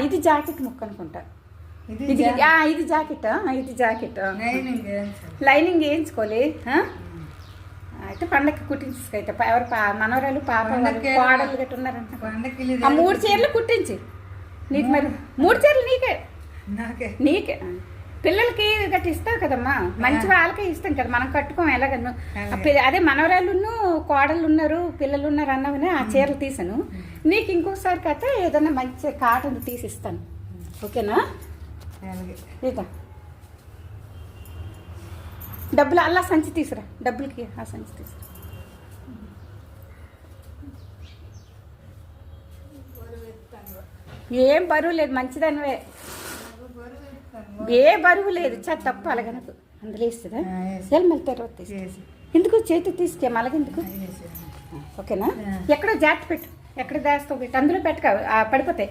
ఇది జాకెట్ ముక్క అనుకుంటా. ఇది జాకెట్. ఇది జాకెట్ లైనింగ్ వేయించుకోలే. అయితే పండగకి కుట్టించుకైతే ఎవరు మనవరాలు పాప కోడలు గట్టి ఉన్నారంట. 3 చీరలు కుట్టించి నీకు. మరి 3 చీరలు నీకే పిల్లలకి గట్టి ఇస్తావు కదమ్మా. మంచి వాళ్ళకే ఇస్తాం కదా, మనం కట్టుకోం ఎలాగను. అదే మనవరాలు కోడలు ఉన్నారు పిల్లలు ఉన్నారు అన్నవని ఆ చీరలు తీసాను. నీకు ఇంకొకసారి కథ ఏదన్నా మంచి కాటన్ తీసిస్తాను. ఓకేనా? ఇదా డబ్బులు అలా సంచి తీసురా. డబ్బులకి ఆ సంచి తీసురా. ఏం బరువు లేదు, మంచిదనివే. ఏ బరువు లేదు. తప్పు అలాగనకు. అందులో ఇస్తుందా? మళ్ళీ తర్వాత తీసి ఎందుకు చేతి తీసుకే మళ్ళగెందుకు? ఓకేనా? ఎక్కడో జాగ్రత్త పెట్టు. ఎక్కడ దాస్తావు పెట్టు. అందులో పెట్టక పడిపోతాయి.